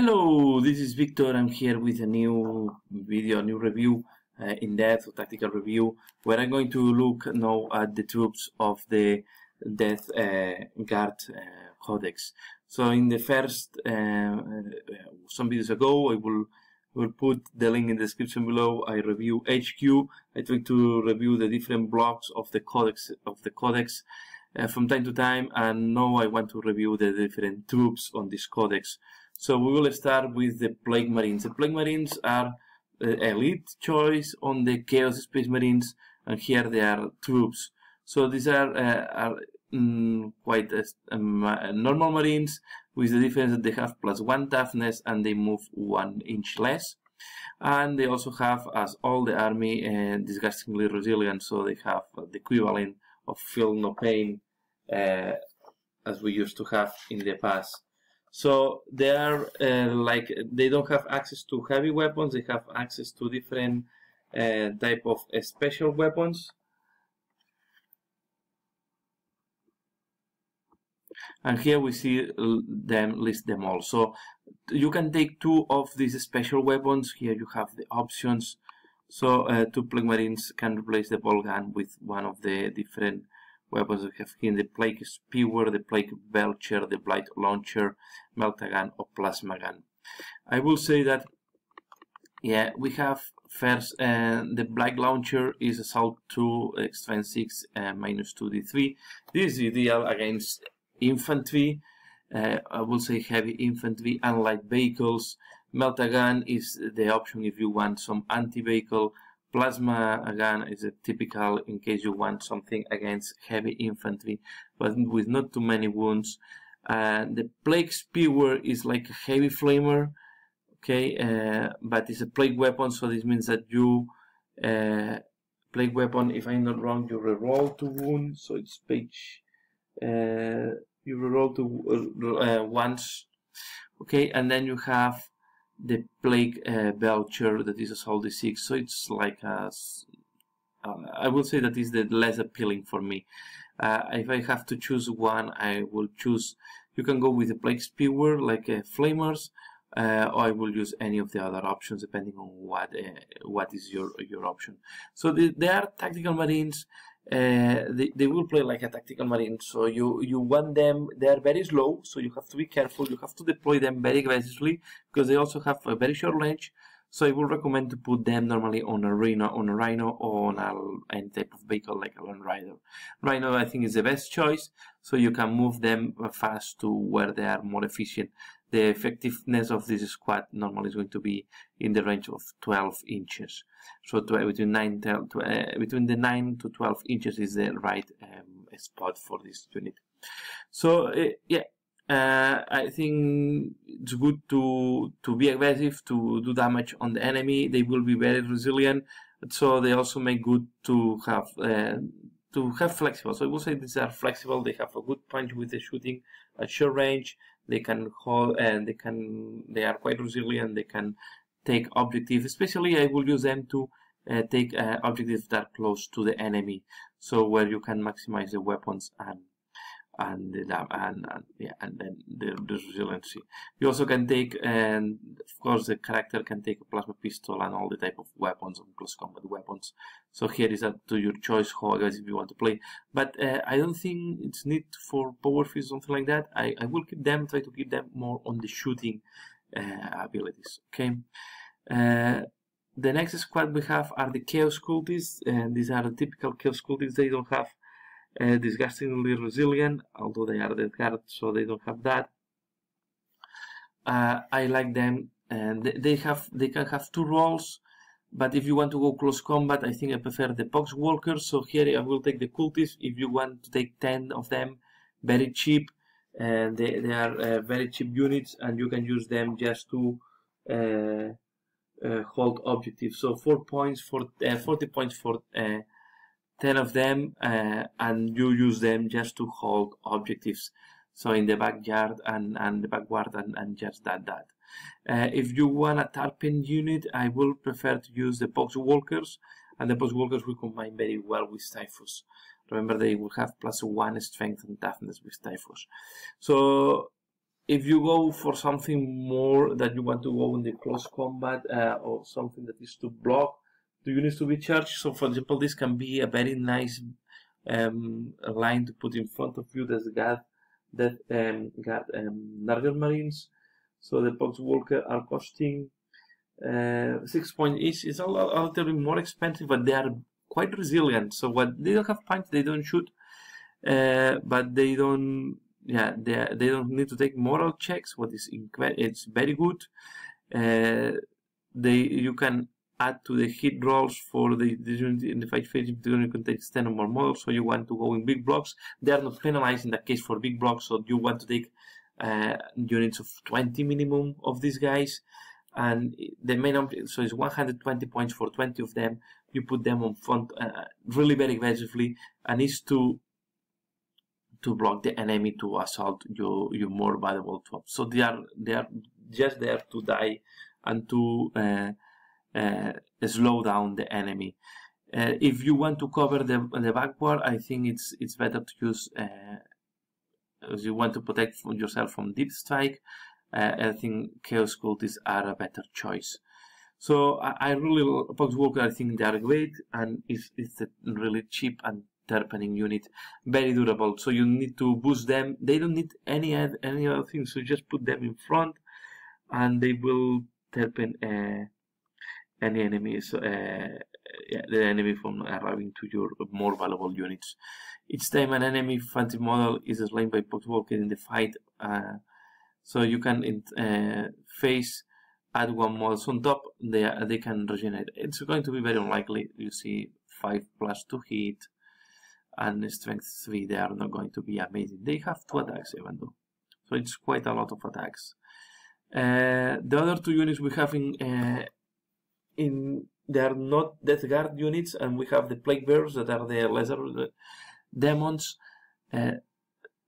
Hello, this is Victor. I'm here with a new video, new review, in-depth or tactical review, where I'm going to look now at the troops of the Death Guard Codex. So in the first, some videos ago, I will put the link in the description below. I review HQ. I try to review the different blocks of the codex from time to time, and now I want to review the different troops on this codex. So we will start with the Plague Marines. The Plague Marines are elite choice on the Chaos Space Marines, and here they are troops. So these are quite normal Marines, with the difference that they have +1 toughness and they move 1 inch less. And they also have, as all the army, disgustingly resilient, so they have the equivalent of feel no pain as we used to have in the past. So they are they don't have access to heavy weapons, they have access to different type of special weapons. And here we see them list them all. So you can take 2 of these special weapons. Here you have the options. So 2 Plague Marines can replace the ball gun with one of the different weapons we have here: the Plague Spewer, the Plague Belcher, the Blight Launcher, Meltagun, or Plasma Gun. I will say that, yeah, we have first the Blight Launcher is Assault 2, Strength 6, -2d3. This is ideal against infantry. I will say heavy infantry and light vehicles. Meltagun is the option if you want some anti-vehicle. Plasma gun is a typical in case you want something against heavy infantry, but with not too many wounds. The Plague Spewer is like a heavy flamer, okay, but it's a plague weapon, so this means that you plague weapon, if I'm not wrong, you reroll to wound, so it's page you reroll to once, okay, and then you have the Plague Belcher that is Assault D6, so it's like I will say that is the less appealing for me. If I have to choose one, I will choose, you can go with the Plague Spewer like Flamers, or I will use any of the other options depending on what is your option. So they are tactical marines. They will play like a tactical marine, so you want them, they are very slow, so you have to be careful, you have to deploy them very aggressively, because they also have a very short range. So I would recommend to put them normally on a Rhino, or on any type of vehicle like a Lone Rider. Rhino, I think, is the best choice, so you can move them fast to where they are more efficient. The effectiveness of this squad normally is going to be in the range of 12 inches. So between the 9 to 12 inches is the right spot for this unit. So yeah, I think it's good to be aggressive, to do damage on the enemy. They will be very resilient, so they also make good to have flexible. So I will say these are flexible. They have a good punch with the shooting at short range. They can hold, and they are quite resilient. They can take objectives. Especially, I will use them to take objectives that are close to the enemy, so where you can maximize the weapons and then the resiliency. You also can take, and of course the character can take a plasma pistol and all the type of weapons, close combat weapons. So here is up to your choice how aggressive you want to play. But I don't think it's need for power fist or something like that. I will try to keep them more on the shooting abilities. Okay. The next squad we have are the Chaos Cultists, and these are the typical Chaos Cultists. They don't have disgustingly resilient, although they are Death Guard, so they don't have that. I like them, and they can have 2 roles, but if you want to go close combat, I think I prefer the Pox Walkers. So here I will take the Cultists. If you want to take 10 of them, very cheap, and they are very cheap units, and you can use them just to hold objectives. So 4 points for 40 points for 10 of them, and you use them just to hold objectives, so in the backyard and the backward, and just that. If you want a Tarpon unit, I will prefer to use the Pox Walkers, and the Pox Walkers will combine very well with Typhus. Remember, they will have +1 strength and toughness with Typhus. So if you go for something more that you want to go in the close combat or something that is to block, the units to be charged. So for example, this can be a very nice line to put in front of you that's got Narger Marines. So the Poxwalker are costing 6 points each. It's a little bit more expensive, but they are quite resilient. So what they don't have punch, they don't shoot, but they don't. Yeah, they don't need to take moral checks. What is it's very good. You can add to the hit rolls for the unit in the fight phase if the unit contains 10 or more models. So you want to go in big blocks. They are not penalized in that case for big blocks. So you want to take units of 20 minimum of these guys. And the main so it's 120 points for 20 of them. You put them on front really very aggressively, and it's to block the enemy to assault your more valuable troops. So they are just there to die and to slow down the enemy. If you want to cover the backward, I think it's better to use. If you want to protect yourself from deep strike, I think Chaos Cultists are a better choice. So I really Poxwalker. I think they are great, and it's a really cheap and terpening unit, very durable. So you need to boost them. They don't need any other thing. So just put them in front, and they will terpen any enemies. The enemy from arriving to your more valuable units. Each time an enemy fancy model is slain by Poxwalker in the fight, so you can face add one model on top. They can regenerate. It's going to be very unlikely. You see 5+ to hit. And strength 3, they are not going to be amazing. They have 2 attacks even though, so it's quite a lot of attacks. The other 2 units we have they are not Death Guard units, and we have the Plague Bears that are the lesser demons.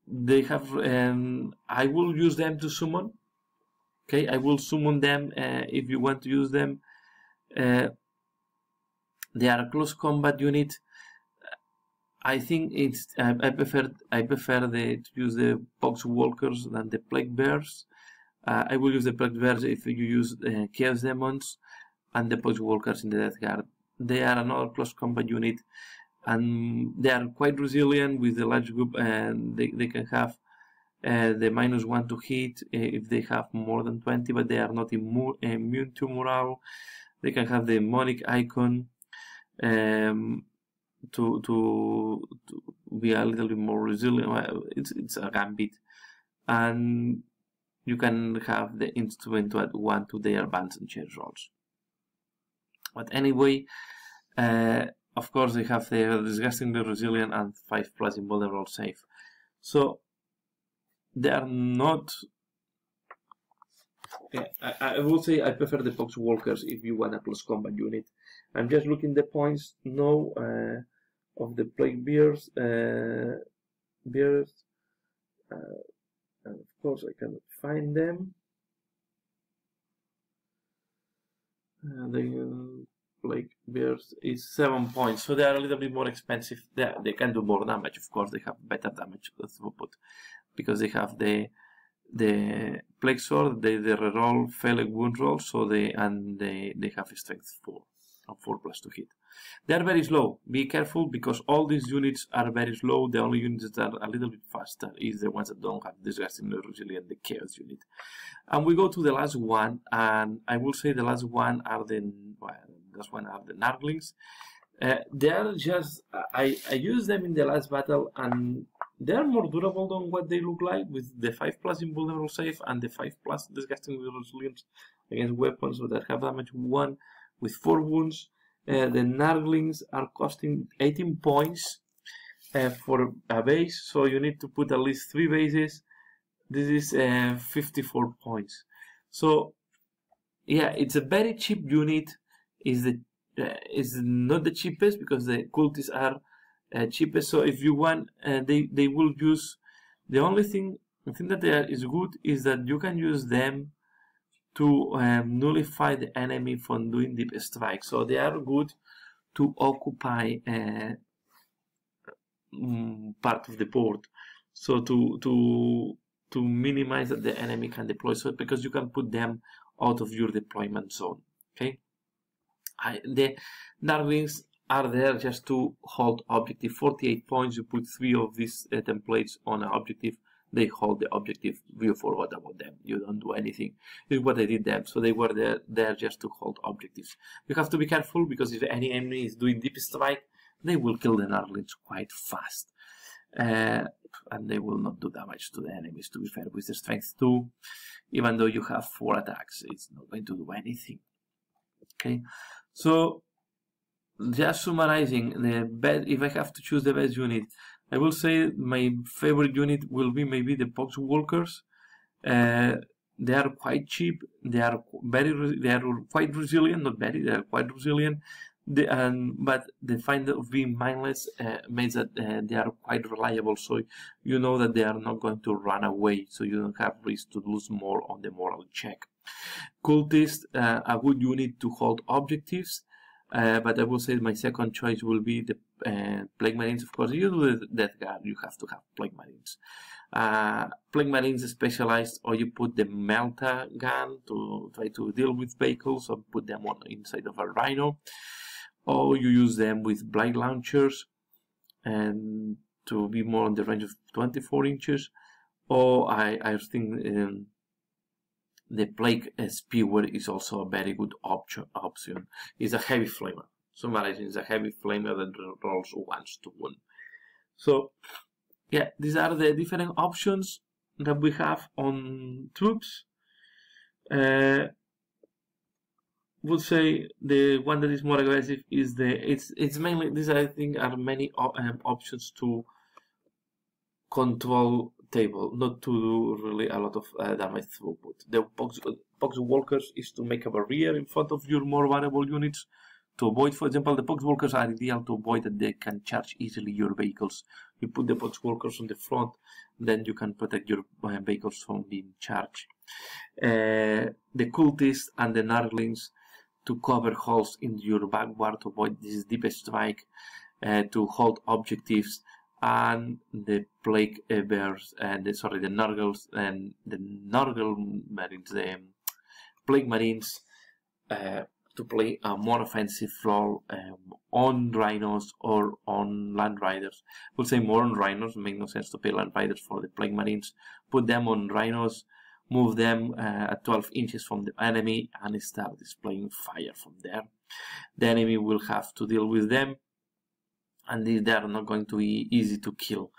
They have I will use them to summon. Okay, I will summon them if you want to use them. They are a close combat unit. I think it's I prefer to use the Poxwalkers than the Plague Bears. I will use the Plague Bears if you use Chaos Demons, and the Poxwalkers in the Death Guard. They are another close combat unit, and they are quite resilient with the large group, and they can have the -1 to hit if they have more than 20, but they are not immune to morale. They can have the demonic icon. To be a little bit more resilient. It's a gambit, and you can have the instrument to add 1 to their advance and change rolls. But anyway, of course they have their disgustingly resilient and 5+ invulnerable save. So they are not. Yeah, I will say I prefer the Poxwalkers if you want a close combat unit. I'm just looking the points now of the Plague Bears. And of course I cannot find them. The Plague Bears is 7 points, so they are a little bit more expensive. They can do more damage, of course. They have better damage throughput because they have the Plague Sword, they reroll failed wound roll, so they have strength 4 and 4+ to hit. They are very slow. Be careful because all these units are very slow. The only units that are a little bit faster is the ones that don't have disgustingly resilient, the Chaos unit. And we go to the last one, and I will say the last one are the Narglings. They are just I used them in the last battle, and they are more durable than what they look like, with the 5+ invulnerable save and the 5+ disgustingly resilient against weapons that have damage 1 with 4 wounds. The Narglings are costing 18 points for a base, so you need to put at least 3 bases. This is 54 points. So yeah, it's a very cheap unit. Is not the cheapest because the cultists are cheapest. So if you want, they will use. The only thing that is good is that you can use them to nullify the enemy from doing deep strike. So they are good to occupy part of the board. So to to minimize that the enemy can deploy, so because you can put them out of your deployment zone. Okay, the Darklings are there just to hold objective. 48 points. You put 3 of these templates on an objective. They hold the objective. You forgot about them. You don't do anything. This is what I did them. So they were there just to hold objectives. You have to be careful, because if any enemy is doing deep strike, they will kill the Darklings quite fast. And they will not do damage to the enemies, to be fair. With the strength 2, even though you have 4 attacks, it's not going to do anything. Okay, so just summarizing, if I have to choose the best unit, I will say my favorite unit will be maybe the Pox Walkers. They are quite cheap. They are quite resilient. Not very. They are quite resilient. But the find of being mindless makes that they are quite reliable. So you know that they are not going to run away. So you don't have risk to lose more on the moral check. Cultist, a good unit to hold objectives. But I will say my second choice will be the Plague Marines. Of course, you do the Death Guard, you have to have Plague Marines. Plague Marines specialized, or you put the Melta gun to try to deal with vehicles, or put them on inside of a Rhino, or you use them with Blight Launchers and to be more on the range of 24 inches, or I think the Plague Spewer is also a very good option. It's a heavy flamer. Summarizing, it's a heavy flamer that rolls 1 to 1. So, yeah, these are the different options that we have on troops. Would say the one that is more aggressive is it's mainly, these I think are many options to control table, not to do really a lot of damage throughput. The Pox Walkers is to make a barrier in front of your more variable units to avoid, for example, the Pox Walkers are ideal to avoid that they can charge easily your vehicles. You put the Pox Walkers on the front, then you can protect your vehicles from being charged. The Cultists and the Darklings to cover holes in your backward to avoid this deep strike, to hold objectives, and the Plague Bears and the Nurgles and the Nurgle Marines, the Plague Marines, to play a more offensive role on Rhinos or on Land Riders. We'll say more on Rhinos. Make no sense to pay Land Riders for the Plague Marines. Put them on Rhinos, move them at 12 inches from the enemy, and start displaying fire from there. The enemy will have to deal with them, and they are not going to be easy to kill.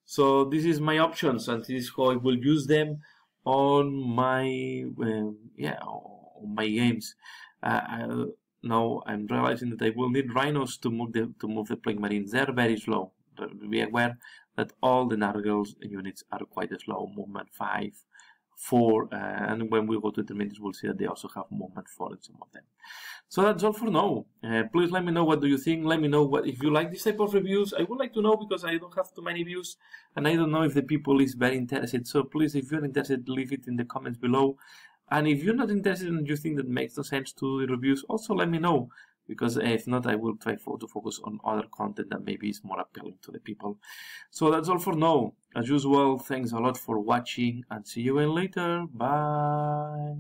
So this is my options, and this is how I will use them on my on my games. Now I'm realizing that I will need Rhinos to move the Plague Marines. They're very slow. Be aware that all the Nurgles units are quite slow. Movement 5, 4, and when we go to intermediates, we'll see that they also have movement 4 in some of them. So that's all for now. Please let me know what do you think. Let me know what if you like this type of reviews. I would like to know, because I don't have too many views, and I don't know if the people is very interested. So please, if you're interested, leave it in the comments below. And if you're not interested and you think that makes no sense to do the reviews, also let me know, because if not, I will try to focus on other content that maybe is more appealing to the people. So that's all for now. As usual, thanks a lot for watching, and see you again later. Bye.